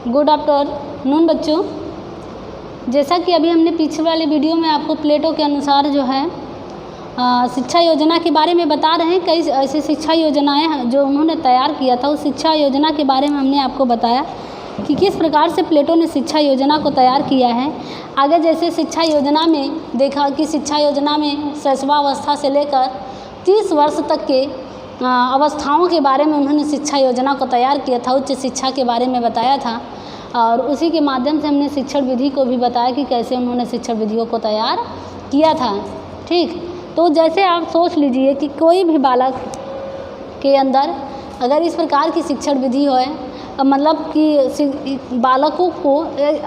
Good afternoon बच्चों। जैसा कि अभी हमने पीछे वाले वीडियो में आपको प्लेटो के अनुसार जो है शिक्षा योजना के बारे में बता रहे हैं। कई ऐसी शिक्षा योजनाएं हैं जो उन्होंने तैयार किया था। उस शिक्षा योजना के बारे में हमने आपको बताया कि किस प्रकार से प्लेटो ने शिक्षा योजना को तैयार किया है। आगे जैसे शिक्षा योजना में देखा कि शिक्षा योजना में शैशवावस्था से लेकर 30 वर्ष तक के अवस्थाओं के बारे में उन्होंने शिक्षा योजना को तैयार किया था। उच्च शिक्षा के बारे में बताया था और उसी के माध्यम से हमने शिक्षण विधि को भी बताया कि कैसे उन्होंने शिक्षण विधियों को तैयार किया था। ठीक, तो जैसे आप सोच लीजिए कि कोई भी बालक के अंदर अगर इस प्रकार की शिक्षण विधि हो, मतलब कि बालकों को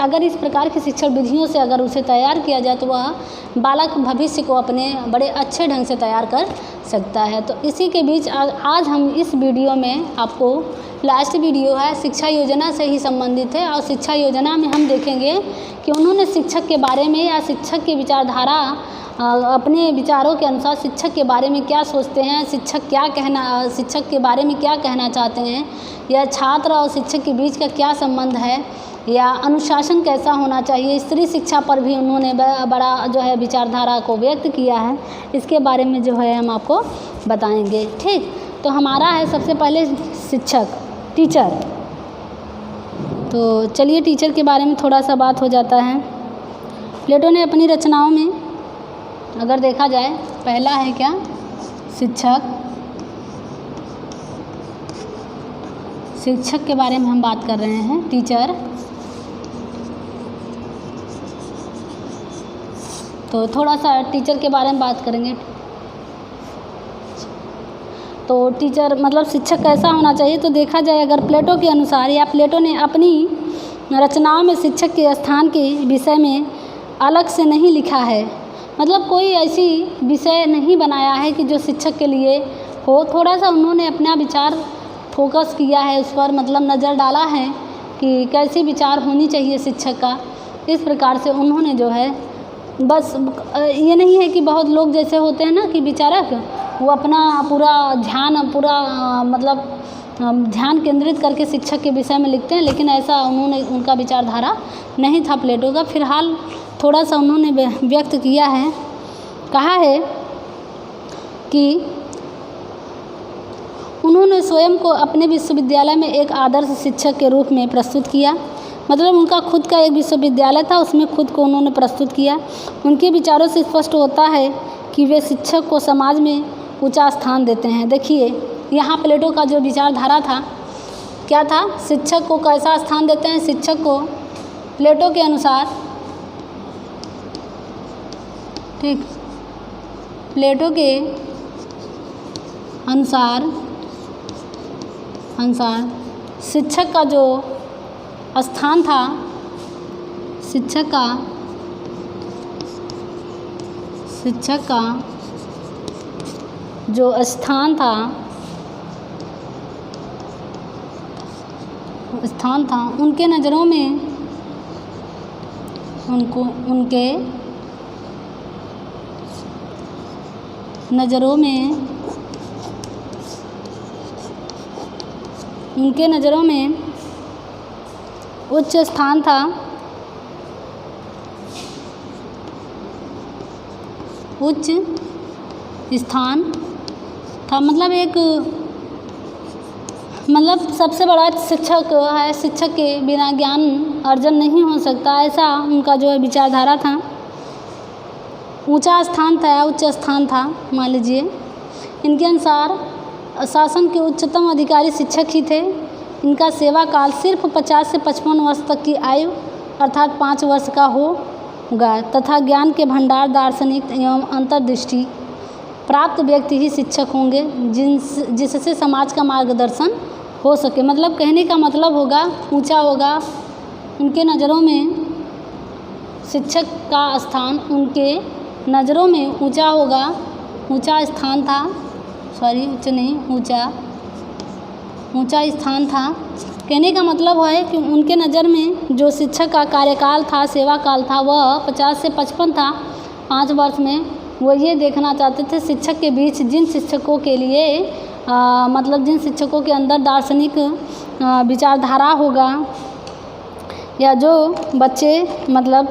अगर इस प्रकार की शिक्षण विधियों से अगर उसे तैयार किया जाए तो वह बालक भविष्य को अपने बड़े अच्छे ढंग से तैयार कर सकता है। तो इसी के बीच आज हम इस वीडियो में आपको लास्ट वीडियो है शिक्षा योजना से ही संबंधित है और शिक्षा योजना में हम देखेंगे कि उन्होंने शिक्षक के बारे में या शिक्षक की विचारधारा अपने विचारों के अनुसार शिक्षक के बारे में क्या सोचते हैं, शिक्षक के बारे में क्या कहना चाहते हैं, या छात्र और शिक्षक के बीच का क्या संबंध है, या अनुशासन कैसा होना चाहिए। स्त्री शिक्षा पर भी उन्होंने बड़ा जो है विचारधारा को व्यक्त किया है। इसके बारे में जो है हम आपको बताएंगे। ठीक, तो हमारा है सबसे पहले शिक्षक, टीचर। तो चलिए टीचर के बारे में थोड़ा सा बात हो जाता है। प्लेटो ने अपनी रचनाओं में अगर देखा जाए, पहला है क्या, शिक्षक। शिक्षक के बारे में हम बात कर रहे हैं, टीचर। तो थोड़ा सा टीचर के बारे में बात करेंगे। तो टीचर मतलब शिक्षक कैसा होना चाहिए, तो देखा जाए अगर प्लेटो के अनुसार या प्लेटो ने अपनी रचनाओं में शिक्षक के स्थान के विषय में अलग से नहीं लिखा है। मतलब कोई ऐसी विषय नहीं बनाया है कि जो शिक्षक के लिए हो। थोड़ा सा उन्होंने अपना विचार फोकस किया है उस पर, मतलब नज़र डाला है कि कैसी विचार होनी चाहिए शिक्षक का। इस प्रकार से उन्होंने जो है, बस ये नहीं है कि बहुत लोग जैसे होते हैं ना कि विचारक वो अपना ध्यान केंद्रित करके शिक्षक के विषय में लिखते हैं, लेकिन ऐसा उनका विचारधारा नहीं था प्लेटो का। फिलहाल थोड़ा सा उन्होंने व्यक्त किया है, कहा है कि उन्होंने स्वयं को अपने विश्वविद्यालय में एक आदर्श शिक्षक के रूप में प्रस्तुत किया। मतलब उनका खुद का एक विश्वविद्यालय था, उसमें खुद को उन्होंने प्रस्तुत किया। उनके विचारों से स्पष्ट होता है कि वे शिक्षक को समाज में ऊंचा स्थान देते हैं। देखिए यहाँ प्लेटो का जो विचारधारा था क्या था, शिक्षक को कैसा स्थान देते हैं। शिक्षक को प्लेटो के अनुसार, ठीक, प्लेटो के अनुसार शिक्षक का जो स्थान था, शिक्षक का जो स्थान था उनके नज़रों में, उनके नज़रों में उच्च स्थान था। मतलब सबसे बड़ा शिक्षक है, शिक्षक के बिना ज्ञान अर्जन नहीं हो सकता, ऐसा उनका जो है विचारधारा था। ऊंचा स्थान था, उच्च स्थान था, मान लीजिए। इनके अनुसार शासन के उच्चतम अधिकारी शिक्षक ही थे। इनका सेवा काल सिर्फ 50 से 55 वर्ष तक की आयु अर्थात 5 वर्ष का होगा तथा ज्ञान के भंडार, दार्शनिक एवं अंतर्दृष्टि प्राप्त व्यक्ति ही शिक्षक होंगे जिससे समाज का मार्गदर्शन हो सके। मतलब कहने का मतलब होगा ऊंचा होगा। उनके नज़रों में शिक्षक का स्थान उनके नज़रों में ऊंचा होगा, ऊंचा स्थान था, ऊंचा स्थान था। कहने का मतलब है कि उनके नज़र में जो शिक्षक का कार्यकाल था, सेवा काल था, वह 50 से 55 था। 5 वर्ष में वो ये देखना चाहते थे शिक्षक के बीच जिन शिक्षकों के लिए जिन शिक्षकों के अंदर दार्शनिक विचारधारा होगा, या जो बच्चे मतलब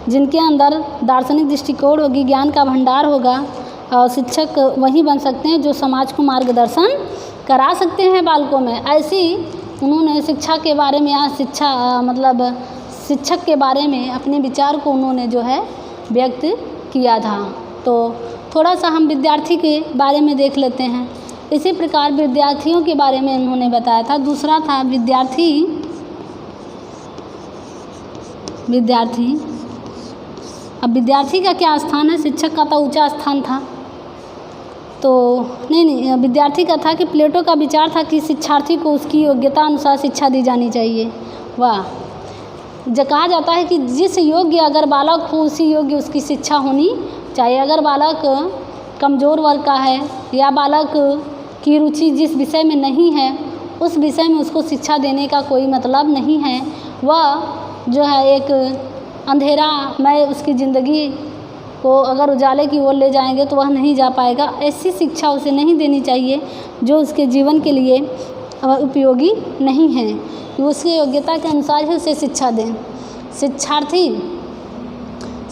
जिनके अंदर दार्शनिक दृष्टिकोण होगी, ज्ञान का भंडार होगा, और शिक्षक वही बन सकते हैं जो समाज को मार्गदर्शन करा सकते हैं बालकों में। ऐसी उन्होंने शिक्षा के बारे में या शिक्षक के बारे में अपने विचार को उन्होंने जो है व्यक्त किया था। तो थोड़ा सा हम विद्यार्थी के बारे में देख लेते हैं। इसी प्रकार विद्यार्थियों के बारे में उन्होंने बताया था। दूसरा था विद्यार्थी। अब विद्यार्थी का क्या स्थान है? शिक्षक का तो ऊंचा स्थान था। तो नहीं, विद्यार्थी का था कि प्लेटो का विचार था कि शिक्षार्थी को उसकी योग्यता अनुसार शिक्षा दी जानी चाहिए। वाह! कहा जाता है कि जिस योग्य अगर बालक हो उसी योग्य उसकी शिक्षा होनी चाहिए। अगर बालक कमज़ोर वर्ग का है या बालक की रुचि जिस विषय में नहीं है उस विषय में उसको शिक्षा देने का कोई मतलब नहीं है। वह जो है एक अंधेरा में उसकी ज़िंदगी को अगर उजाले की ओर ले जाएंगे तो वह नहीं जा पाएगा। ऐसी शिक्षा उसे नहीं देनी चाहिए जो उसके जीवन के लिए उपयोगी नहीं है। उसकी योग्यता के अनुसार ही उसे शिक्षा दें। शिक्षार्थी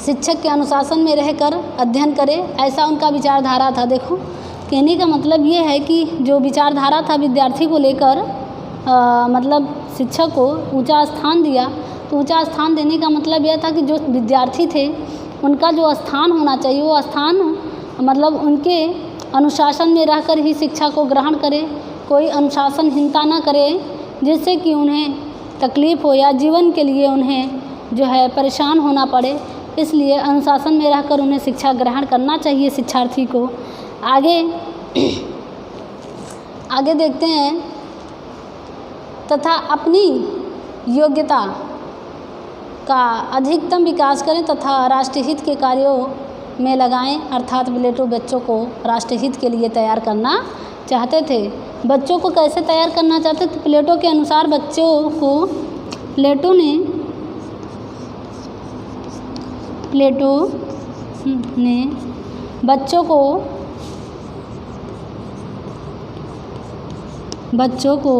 शिक्षक के अनुशासन में रहकर अध्ययन करे, ऐसा उनका विचारधारा था। देखो, कहने का मतलब ये है कि जो विचारधारा था विद्यार्थी को लेकर मतलब शिक्षक को ऊंचा स्थान दिया। तो ऊंचा स्थान देने का मतलब यह था कि जो विद्यार्थी थे उनका जो स्थान होना चाहिए वो स्थान मतलब उनके अनुशासन में रहकर ही शिक्षा को ग्रहण करे, कोई अनुशासनहीनता न करे जिससे कि उन्हें तकलीफ़ हो या जीवन के लिए उन्हें जो है परेशान होना पड़े। इसलिए अनुशासन में रहकर उन्हें शिक्षा ग्रहण करना चाहिए शिक्षार्थी को। आगे देखते हैं। तथा अपनी योग्यता का अधिकतम विकास करें तथा राष्ट्रहित के कार्यों में लगाएं। अर्थात प्लेटो बच्चों को राष्ट्रहित के लिए तैयार करना चाहते थे। बच्चों को कैसे तैयार करना चाहते थे? प्लेटो के अनुसार प्लेटो ने बच्चों को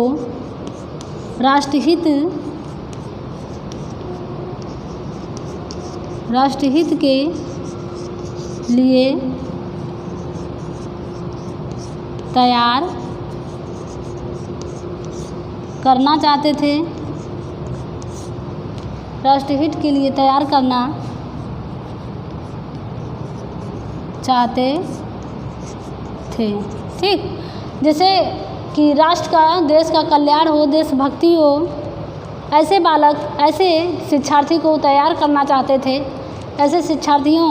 राष्ट्रहित के लिए तैयार करना चाहते थे। राष्ट्रहित के लिए तैयार करना चाहते थे। ठीक, जैसे कि राष्ट्र का, देश का कल्याण हो, देशभक्ति हो, ऐसे बालक, ऐसे शिक्षार्थी को तैयार करना चाहते थे। ऐसे शिक्षार्थियों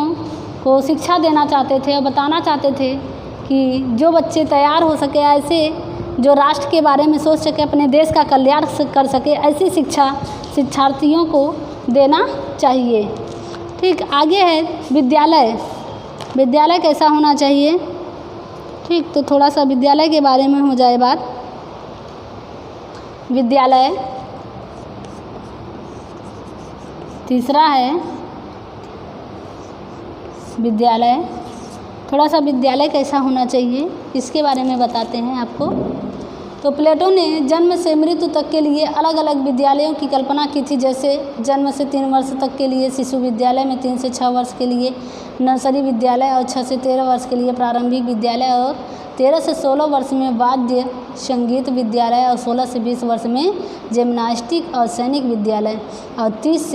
को शिक्षा देना चाहते थे और बताना चाहते थे कि जो बच्चे तैयार हो सके, ऐसे जो राष्ट्र के बारे में सोच सके, अपने देश का कल्याण कर सके, ऐसी शिक्षा शिक्षार्थियों को देना चाहिए। ठीक, आगे है विद्यालय। विद्यालय कैसा होना चाहिए? ठीक, तो थोड़ा सा विद्यालय के बारे में हो जाए बात। विद्यालय तीसरा है विद्यालय। थोड़ा सा विद्यालय कैसा होना चाहिए इसके बारे में बताते हैं आपको। तो प्लेटो ने जन्म से मृत्यु तक के लिए अलग अलग विद्यालयों की कल्पना की थी। जैसे जन्म से 3 वर्ष तक के लिए शिशु विद्यालय में, 3 से 6 वर्ष के लिए नर्सरी विद्यालय और 6 से 13 वर्ष के लिए प्रारंभिक विद्यालय और 13 से 16 वर्ष में वाद्य संगीत विद्यालय और 16 से 20 वर्ष में जिम्नास्टिक और सैनिक विद्यालय और 20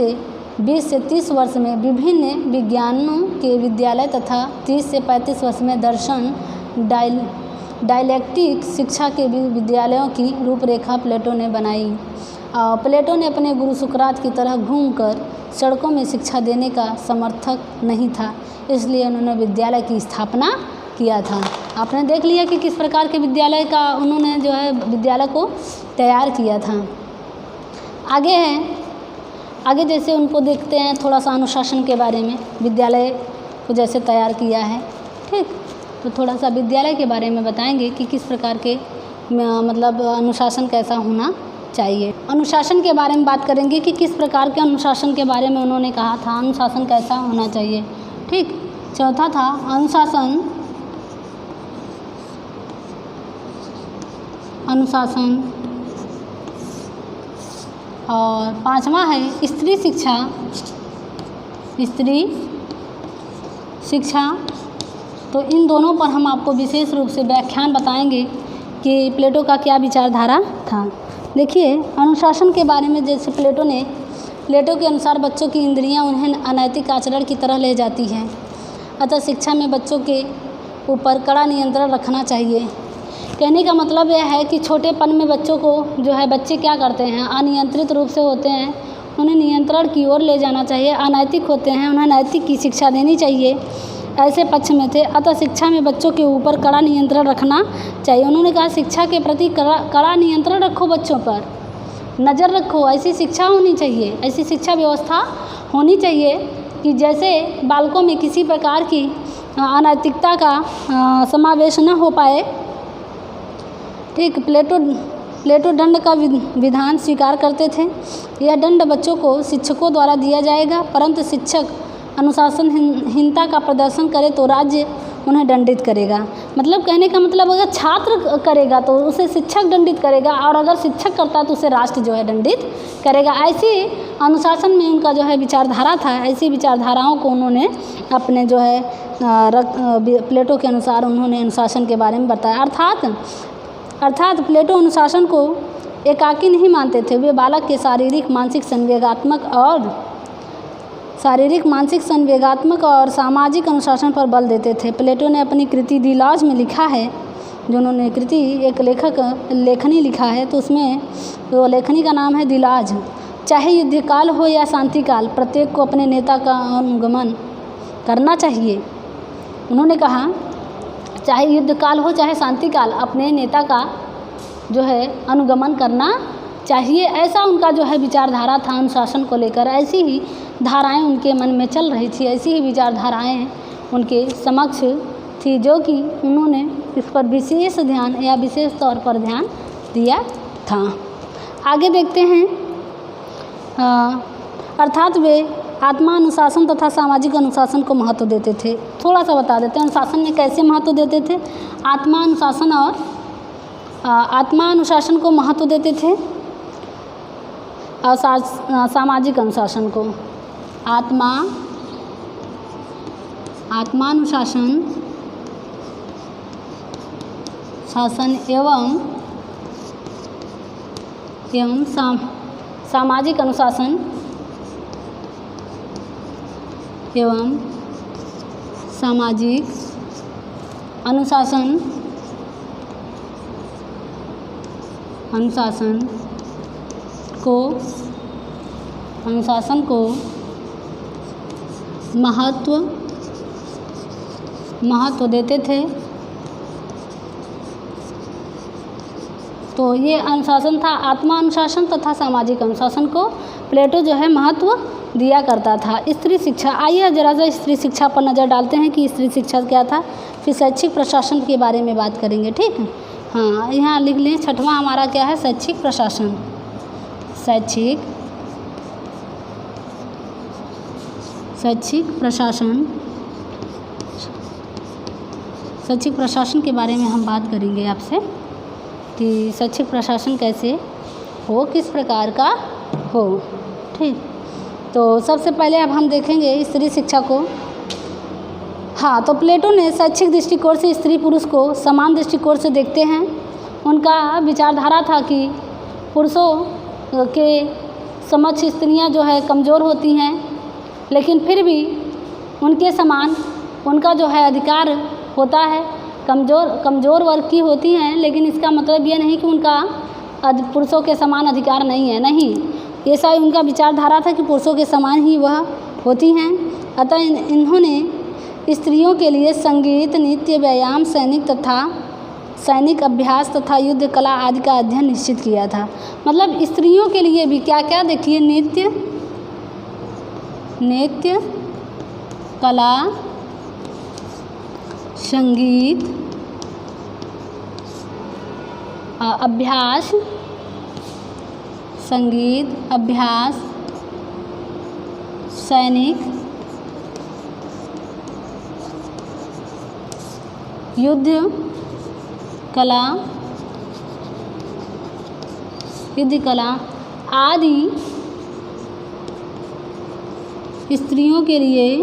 से 30 वर्ष में विभिन्न विज्ञानों के विद्यालय तथा 30 से 35 वर्ष में दर्शन डायलेक्टिक शिक्षा के विद्यालयों की रूपरेखा प्लेटो ने बनाई। प्लेटो ने अपने गुरु सुकरात की तरह घूमकर सड़कों में शिक्षा देने का समर्थक नहीं था, इसलिए उन्होंने विद्यालय की स्थापना किया था। आपने देख लिया कि किस प्रकार के विद्यालय का उन्होंने जो है विद्यालय को तैयार किया था। आगे जैसे उनको देखते हैं थोड़ा सा अनुशासन के बारे में, विद्यालय को जैसे तैयार किया है। ठीक, तो थोड़ा सा विद्यालय के बारे में बताएंगे कि किस प्रकार के मतलब अनुशासन कैसा होना चाहिए। अनुशासन के बारे में बात करेंगे कि किस प्रकार के अनुशासन के बारे में उन्होंने कहा था, अनुशासन कैसा होना चाहिए। ठीक, चौथा था अनुशासन और 5वां है स्त्री शिक्षा। स्त्री शिक्षा, तो इन दोनों पर हम आपको विशेष रूप से व्याख्यान बताएंगे कि प्लेटो का क्या विचारधारा था। देखिए, अनुशासन के बारे में जैसे प्लेटो के अनुसार बच्चों की इंद्रियां उन्हें अनैतिक आचरण की तरह ले जाती हैं, अतः शिक्षा में बच्चों के ऊपर कड़ा नियंत्रण रखना चाहिए। कहने का मतलब यह है कि छोटेपन में बच्चों को जो है, बच्चे क्या करते हैं, अनियंत्रित रूप से होते हैं, उन्हें नियंत्रण की ओर ले जाना चाहिए। अनैतिक होते हैं, उन्हें नैतिक की शिक्षा देनी चाहिए, ऐसे पक्ष में थे। अतः शिक्षा में बच्चों के ऊपर कड़ा नियंत्रण रखना चाहिए। उन्होंने कहा शिक्षा के प्रति कड़ा नियंत्रण रखो, बच्चों पर नज़र रखो, ऐसी शिक्षा होनी चाहिए, ऐसी शिक्षा व्यवस्था होनी चाहिए कि जैसे बालकों में किसी प्रकार की अनैतिकता का समावेश न हो पाए। ठीक, प्लेटो दंड का विधान स्वीकार करते थे। यह दंड बच्चों को शिक्षकों द्वारा दिया जाएगा, परंतु शिक्षक अनुशासनहीनता का प्रदर्शन करे तो राज्य उन्हें दंडित करेगा। मतलब कहने का मतलब, अगर छात्र करेगा तो उसे शिक्षक दंडित करेगा, और अगर शिक्षक करता है तो उसे राष्ट्र जो है दंडित करेगा। ऐसी अनुशासन में उनका जो है विचारधारा था। ऐसी विचारधाराओं को उन्होंने अपने जो है प्लेटो के अनुसार उन्होंने अनुशासन के बारे में बताया। अर्थात प्लेटो अनुशासन को एकाकी नहीं मानते थे। वे बालक के शारीरिक, मानसिक, संवेगात्मक और सामाजिक अनुशासन पर बल देते थे। प्लेटो ने अपनी कृति दी लॉज में लिखा है, जो उन्होंने कृति एक लेखनी लिखा है, तो उसमें वो लेखनी का नाम है दी लॉज। चाहे युद्धकाल हो या शांति काल, प्रत्येक को अपने नेता का अनुगमन करना चाहिए। उन्होंने कहा चाहे युद्धकाल हो चाहे शांति काल, अपने नेता का जो है अनुगमन करना चाहिए। ऐसा उनका जो है विचारधारा था अनुशासन को लेकर। ऐसी ही धाराएं उनके मन में चल रही थी, ऐसी ही विचारधाराएं उनके समक्ष थी, जो कि उन्होंने इस पर विशेष ध्यान या विशेष तौर पर ध्यान दिया था। आगे देखते हैं। अर्थात वे आत्मा अनुशासन तथा सामाजिक अनुशासन को महत्व देते थे। थोड़ा सा बता देते हैं अनुशासन में कैसे महत्व देते थे। आत्मा अनुशासन को महत्व देते थे, और सामाजिक अनुशासन को। आत्मानुशासन एवं सामाजिक अनुशासन एवं सामाजिक अनुशासन को महत्व देते थे। तो ये अनुशासन था, आत्मा अनुशासन तथा सामाजिक अनुशासन को प्लेटो जो है महत्व दिया करता था। स्त्री शिक्षा, आइए जरा सा स्त्री शिक्षा पर नज़र डालते हैं कि स्त्री शिक्षा क्या था। फिर शैक्षिक प्रशासन के बारे में बात करेंगे, ठीक है। हाँ, यहाँ लिख लें, 6वां हमारा क्या है, शैक्षिक प्रशासन। शैक्षिक प्रशासन के बारे में हम बात करेंगे आपसे कि शैक्षिक प्रशासन कैसे हो, किस प्रकार का हो, ठीक। तो सबसे पहले अब हम देखेंगे स्त्री शिक्षा को। हाँ, तो प्लेटो ने शैक्षिक दृष्टिकोण से स्त्री पुरुष को समान दृष्टिकोण से देखते हैं। उनका विचारधारा था कि पुरुषों के समक्ष स्त्रियां जो है कमज़ोर होती हैं, लेकिन फिर भी उनके समान उनका जो है अधिकार होता है। कमज़ोर वर्ग की होती हैं, लेकिन इसका मतलब ये नहीं कि उनका पुरुषों के समान अधिकार नहीं है, नहीं। ऐसा ही उनका विचारधारा था कि पुरुषों के समान ही वह होती हैं। अतः इन्होंने स्त्रियों के लिए संगीत, नृत्य, व्यायाम, सैनिक अभ्यास तथा युद्ध कला आदि का अध्ययन निश्चित किया था। मतलब स्त्रियों के लिए भी क्या क्या, देखिए, नृत्य, कला, संगीत, अभ्यास, सैनिक, युद्ध कला आदि स्त्रियों के लिए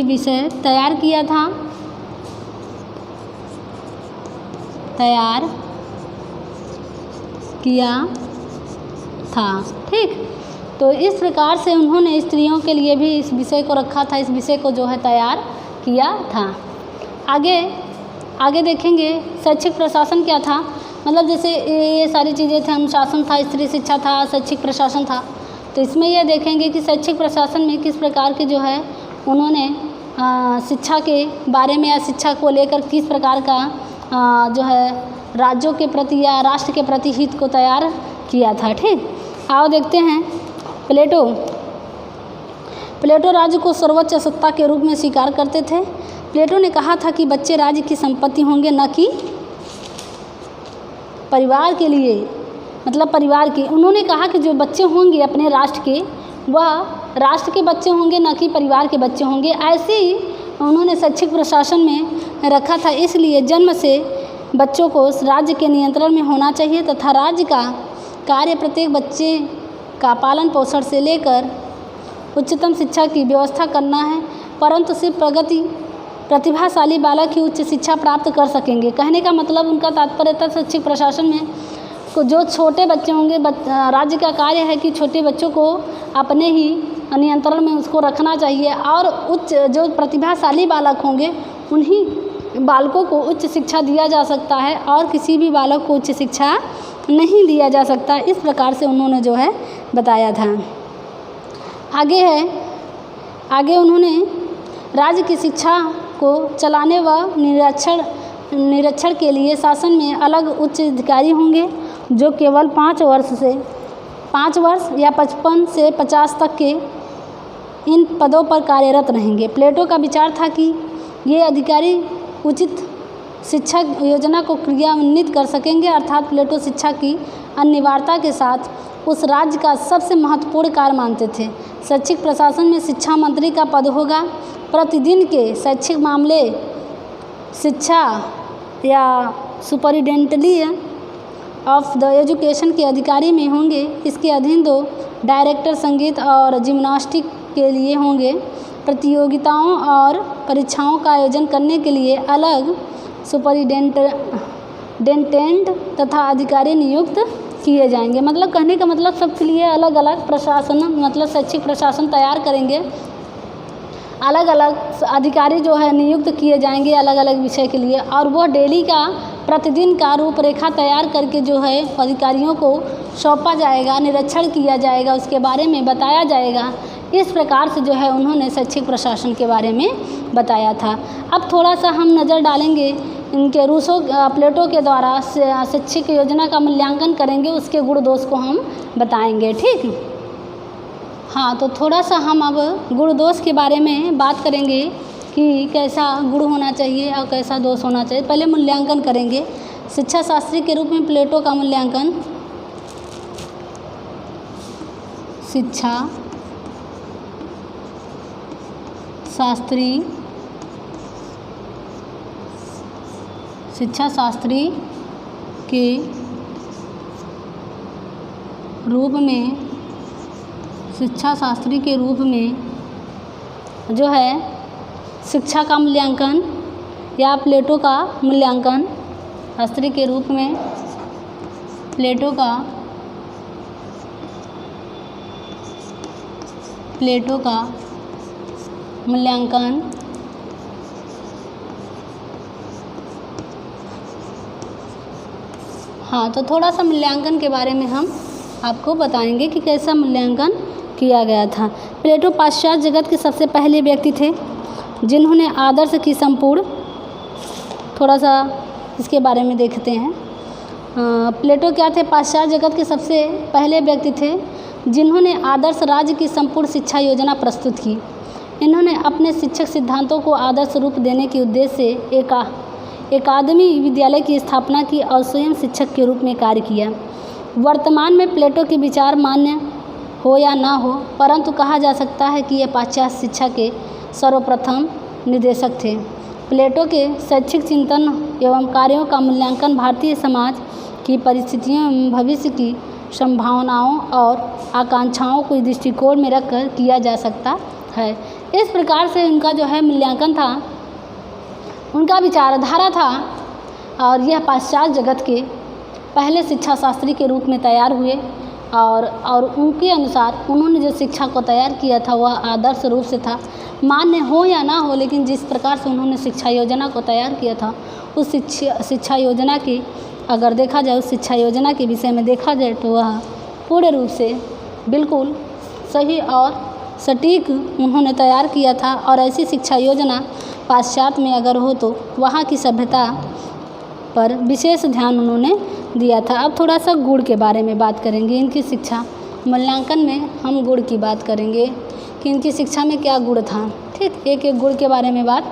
विषय तैयार किया था। ठीक, तो इस प्रकार से उन्होंने स्त्रियों के लिए भी इस विषय को रखा था, इस विषय को जो है तैयार किया था। आगे देखेंगे शैक्षिक प्रशासन क्या था। मतलब जैसे ये सारी चीज़ें थे, अनुशासन था, स्त्री शिक्षा था, शैक्षिक प्रशासन था। तो इसमें यह देखेंगे कि शैक्षिक प्रशासन में किस प्रकार के जो है उन्होंने शिक्षा के बारे में या शिक्षा को लेकर किस प्रकार का जो है राज्यों के प्रति या राष्ट्र के प्रति हित को तैयार किया था। ठीक, आओ देखते हैं। प्लेटो राज्य को सर्वोच्च सत्ता के रूप में स्वीकार करते थे। प्लेटो ने कहा था कि बच्चे राज्य की संपत्ति होंगे, न कि परिवार के लिए, मतलब परिवार के। उन्होंने कहा कि जो बच्चे होंगे अपने राष्ट्र के, वह राष्ट्र के बच्चे होंगे, न कि परिवार के बच्चे होंगे। ऐसे ही उन्होंने शैक्षिक प्रशासन में रखा था। इसलिए जन्म से बच्चों को राज्य के नियंत्रण में होना चाहिए तथा राज्य का कार्य प्रत्येक बच्चे का पालन पोषण से लेकर उच्चतम शिक्षा की व्यवस्था करना है, परंतु सिर्फ प्रतिभाशाली बालक ही उच्च शिक्षा प्राप्त कर सकेंगे। कहने का मतलब उनका तात्पर्य था शैक्षिक प्रशासन में जो छोटे बच्चे होंगे, राज्य का कार्य है कि छोटे बच्चों को अपने ही नियंत्रण में उसको रखना चाहिए और जो प्रतिभाशाली बालक होंगे उन्हीं बालकों को उच्च शिक्षा दिया जा सकता है और किसी भी बालक को उच्च शिक्षा नहीं दिया जा सकता। इस प्रकार से उन्होंने जो है बताया था। आगे उन्होंने राज्य की शिक्षा को चलाने व निरीक्षण के लिए शासन में अलग उच्च अधिकारी होंगे जो केवल 5 वर्ष या 55 से 50 तक के इन पदों पर कार्यरत रहेंगे। प्लेटो का विचार था कि ये अधिकारी उचित शिक्षा योजना को क्रियान्वित कर सकेंगे, अर्थात प्लेटो शिक्षा की अनिवार्यता के साथ उस राज्य का सबसे महत्वपूर्ण कार्य मानते थे। शैक्षिक प्रशासन में शिक्षा मंत्री का पद होगा। प्रतिदिन के शैक्षिक मामले शिक्षा या सुपरिटेंडेंट ऑफ द एजुकेशन के अधिकारी में होंगे। इसके अधीन 2 डायरेक्टर संगीत और जिम्नास्टिक के लिए होंगे। प्रतियोगिताओं और परीक्षाओं का आयोजन करने के लिए अलग सुपरिटेंडेंट तथा अधिकारी नियुक्त किए जाएंगे। मतलब कहने का मतलब सबके लिए अलग अलग प्रशासन, मतलब शैक्षिक प्रशासन तैयार करेंगे। अलग अलग अधिकारी जो है नियुक्त किए जाएंगे अलग अलग विषय के लिए, और वह डेली का प्रतिदिन का रूपरेखा तैयार करके जो है अधिकारियों को सौंपा जाएगा, निरीक्षण किया जाएगा, उसके बारे में बताया जाएगा। इस प्रकार से जो है उन्होंने शैक्षिक प्रशासन के बारे में बताया था। अब थोड़ा सा हम नज़र डालेंगे इनके प्लेटो के द्वारा शैक्षिक योजना का मूल्यांकन करेंगे, उसके गुण दोष को हम बताएंगे। ठीक, हाँ, तो थोड़ा सा हम अब गुण दोष के बारे में बात करेंगे कि कैसा गुण होना चाहिए और कैसा दोष होना चाहिए। पहले मूल्यांकन करेंगे। शिक्षा शास्त्री के रूप में प्लेटो का मूल्यांकन। शिक्षा शास्त्री के रूप में जो है शिक्षा का मूल्यांकन या प्लेटो का मूल्यांकन, शास्त्री के रूप में प्लेटो का मूल्यांकन हाँ, तो थोड़ा सा मूल्यांकन के बारे में हम आपको बताएंगे कि कैसा मूल्यांकन किया गया था। प्लेटो पाश्चात्य जगत के सबसे पहले व्यक्ति थे जिन्होंने आदर्श की संपूर्ण, थोड़ा सा इसके बारे में देखते हैं। प्लेटो क्या थे? पाश्चात्य जगत के सबसे पहले व्यक्ति थे जिन्होंने आदर्श राज्य की संपूर्ण शिक्षा योजना प्रस्तुत की। इन्होंने अपने शिक्षक सिद्धांतों को आदर्श रूप देने के उद्देश्य से एकादमी विद्यालय की स्थापना की और स्वयं शिक्षक के रूप में कार्य किया। वर्तमान में प्लेटो के विचार हो या ना हो, परंतु कहा जा सकता है कि ये पाश्चात्य शिक्षा के सर्वप्रथम निर्देशक थे। प्लेटो के शैक्षिक चिंतन एवं कार्यों का मूल्यांकन भारतीय समाज की परिस्थितियों एवं भविष्य की संभावनाओं और आकांक्षाओं को दृष्टिकोण में रखकर किया जा सकता है। इस प्रकार से उनका जो है मूल्यांकन था, उनका विचारधारा था, और यह पाश्चात्य जगत के पहले शिक्षा शास्त्री के रूप में तैयार हुए और उनके अनुसार उन्होंने जो शिक्षा को तैयार किया था वह आदर्श रूप से था। मान्य हो या ना हो, लेकिन जिस प्रकार से उन्होंने शिक्षा योजना को तैयार किया था, उस शिक्षा योजना की अगर देखा जाए, उस शिक्षा योजना के विषय में देखा जाए तो वह पूर्ण रूप से बिल्कुल सही और सटीक उन्होंने तैयार किया था। और ऐसी शिक्षा योजना पाश्चात्य में अगर हो तो वहाँ की सभ्यता पर विशेष ध्यान उन्होंने दिया था। अब थोड़ा सा गुण के बारे में बात करेंगे। इनकी शिक्षा मूल्यांकन में हम गुण की बात करेंगे कि इनकी शिक्षा में क्या गुण था। ठीक, एक एक गुण के बारे में बात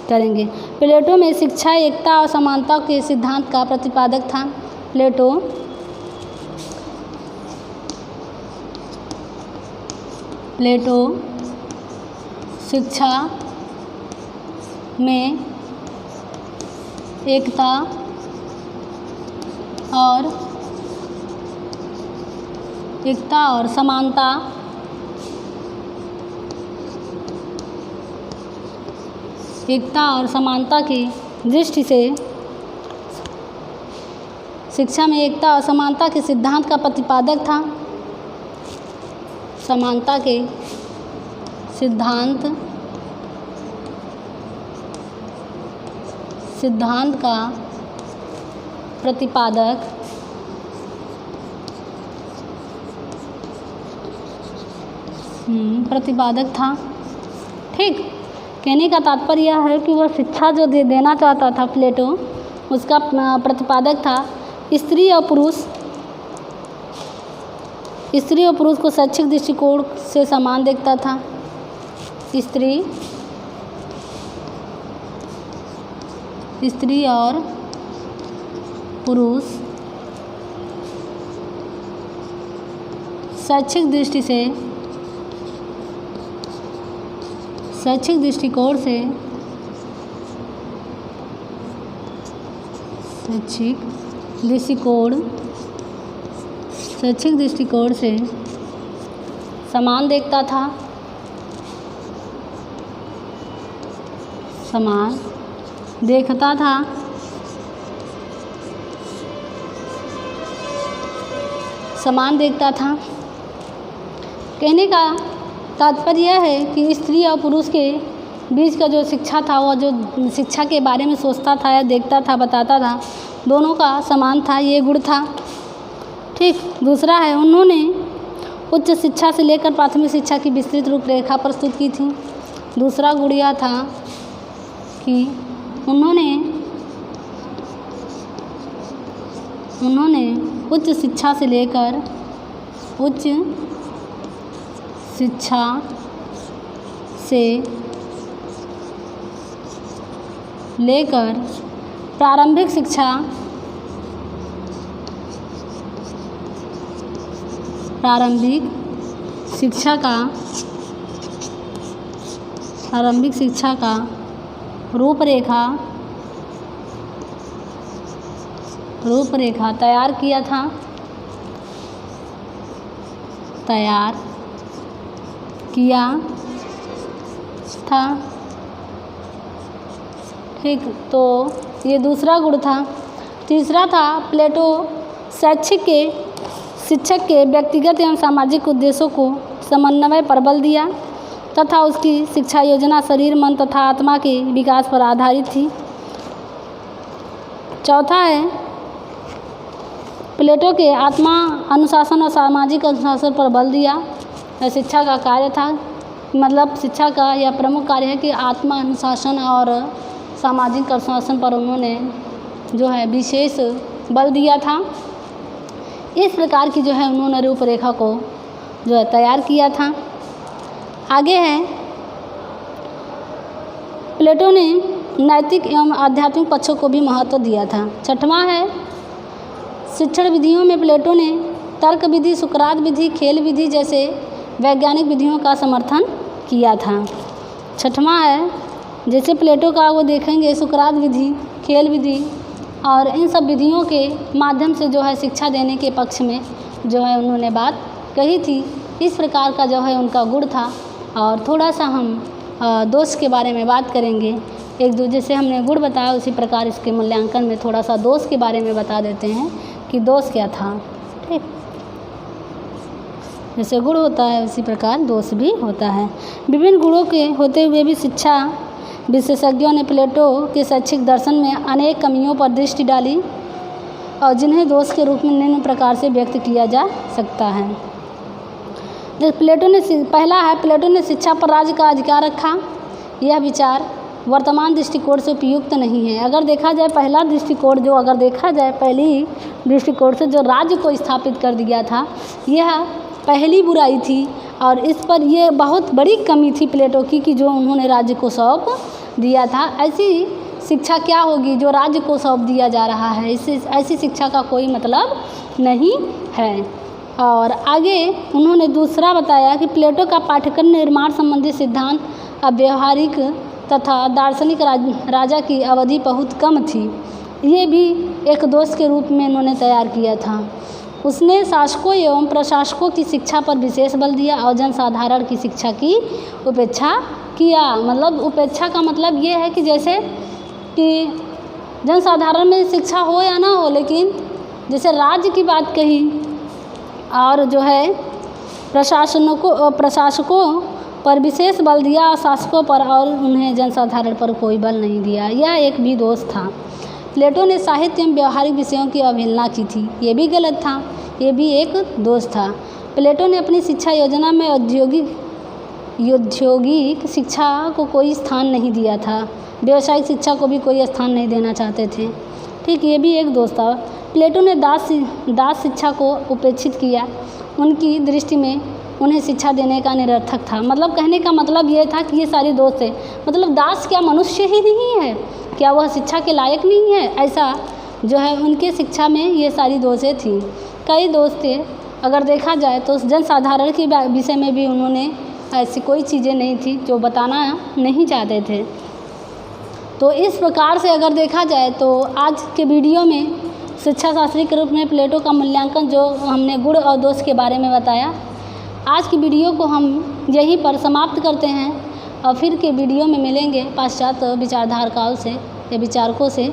करेंगे। प्लेटो में शिक्षा एकता और समानता के सिद्धांत का प्रतिपादक था। प्लेटो शिक्षा में एकता और समानता की दृष्टि से शिक्षा में एकता और समानता के सिद्धांत का प्रतिपादक था। समानता के सिद्धांत का प्रतिपादक था। ठीक, कहने का तात्पर्य यह है कि वह शिक्षा जो देना चाहता था प्लेटो, उसका प्रतिपादक था स्त्री और पुरुष को शैक्षिक दृष्टिकोण से समान देखता था। स्त्री और पुरुष शैक्षिक दृष्टिकोण से समान देखता था। कहने का तात्पर्य यह है कि स्त्री और पुरुष के बीच का जो शिक्षा था, वह जो शिक्षा के बारे में सोचता था या देखता था, बताता था, दोनों का समान था। ये गुण था। ठीक, दूसरा है उन्होंने उच्च शिक्षा से लेकर प्राथमिक शिक्षा की विस्तृत रूपरेखा प्रस्तुत की थी। दूसरा गुण यह था कि उन्होंने उच्च शिक्षा से लेकर प्रारंभिक शिक्षा का रूपरेखा तैयार किया था। ठीक, तो ये दूसरा गुण था। तीसरा था प्लेटो शिक्षक के व्यक्तिगत एवं सामाजिक उद्देश्यों को समन्वय पर बल दिया तथा उसकी शिक्षा योजना शरीर, मन तथा आत्मा के विकास पर आधारित थी। चौथा है प्लेटो के आत्मा अनुशासन और सामाजिक अनुशासन पर बल दिया। शिक्षा का कार्य था, मतलब शिक्षा का यह प्रमुख कार्य है कि आत्मा अनुशासन और सामाजिक अनुशासन पर उन्होंने जो है विशेष बल दिया था। इस प्रकार की जो है उन्होंने रूपरेखा को जो है तैयार किया था। आगे है प्लेटो ने नैतिक एवं आध्यात्मिक पक्षों को भी महत्व दिया था। छठवां है शिक्षण विधियों में प्लेटो ने तर्क विधि, सुकरात विधि, खेल विधि जैसे वैज्ञानिक विधियों का समर्थन किया था। छठवां है, जैसे प्लेटो का वो देखेंगे सुकरात विधि, खेल विधि और इन सब विधियों के माध्यम से जो है शिक्षा देने के पक्ष में जो है उन्होंने बात कही थी। इस प्रकार का जो है उनका गुण था। और थोड़ा सा हम दोष के बारे में बात करेंगे। एक दो जैसे हमने गुण बताया उसी प्रकार इसके मूल्यांकन में थोड़ा सा दोष के बारे में बता देते हैं कि दोष क्या था। ठीक, जैसे गुण होता है उसी प्रकार दोष भी होता है। विभिन्न गुणों के होते हुए भी शिक्षा विशेषज्ञों ने प्लेटो के शैक्षिक दर्शन में अनेक कमियों पर दृष्टि डाली और जिन्हें दोष के रूप में निम्न प्रकार से व्यक्त किया जा सकता है। पहला है, प्लेटो ने शिक्षा पर राज्य का अधिकार रखा। यह विचार वर्तमान दृष्टिकोण से उपयुक्त नहीं है। अगर देखा जाए पहला दृष्टिकोण जो अगर देखा जाए पहली दृष्टिकोण से जो राज्य को स्थापित कर दिया था, यह पहली बुराई थी और इस पर यह बहुत बड़ी कमी थी प्लेटो की कि जो उन्होंने राज्य को सौंप दिया था। ऐसी शिक्षा क्या होगी जो राज्य को सौंप दिया जा रहा है, इससे ऐसी शिक्षा का कोई मतलब नहीं है। और आगे उन्होंने दूसरा बताया कि प्लेटो का पाठ्यक्रम निर्माण संबंधी सिद्धांत अब व्यवहारिक तथा दार्शनिक राजा की अवधि बहुत कम थी। ये भी एक दोष के रूप में उन्होंने तैयार किया था। उसने शासकों एवं प्रशासकों की शिक्षा पर विशेष बल दिया और जनसाधारण की शिक्षा की उपेक्षा किया। मतलब उपेक्षा का मतलब ये है कि जैसे कि जनसाधारण में शिक्षा हो या ना हो, लेकिन जैसे राज्य की बात कही और जो है प्रशासकों पर विशेष बल दिया और शासकों पर, और उन्हें जनसाधारण पर कोई बल नहीं दिया। यह एक भी दोष था। प्लेटो ने साहित्य एवं व्यवहारिक विषयों की अवहेलना की थी। ये भी गलत था, ये भी एक दोष था। प्लेटो ने अपनी शिक्षा योजना में औद्योगिक शिक्षा को कोई स्थान नहीं दिया था। व्यावसायिक शिक्षा को भी कोई स्थान नहीं देना चाहते थे। ठीक, ये भी एक दोष था। प्लेटो ने दास शिक्षा को उपेक्षित किया। उनकी दृष्टि में उन्हें शिक्षा देने का निरर्थक था। मतलब कहने का मतलब ये था कि ये सारे दोष थे। मतलब दास क्या मनुष्य ही नहीं है? क्या वह शिक्षा के लायक नहीं है? ऐसा जो है उनके शिक्षा में ये सारी दोषें थी। कई दोष थे। अगर देखा जाए तो जनसाधारण के विषय में भी उन्होंने ऐसी कोई चीज़ें नहीं थी जो बताना नहीं चाहते थे। तो इस प्रकार से अगर देखा जाए तो आज के वीडियो में शिक्षा शास्त्री के रूप में प्लेटो का मूल्यांकन जो हमने गुण और दोष के बारे में बताया, आज की वीडियो को हम यहीं पर समाप्त करते हैं और फिर के वीडियो में मिलेंगे पाश्चात्य विचारधारकाओं से या विचारकों से।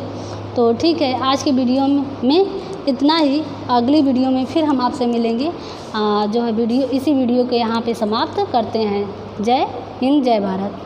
तो ठीक है, आज के वीडियो में इतना ही। अगली वीडियो में फिर हम आपसे मिलेंगे। जो है इसी वीडियो को यहाँ पे समाप्त करते हैं। जय हिंद, जय भारत।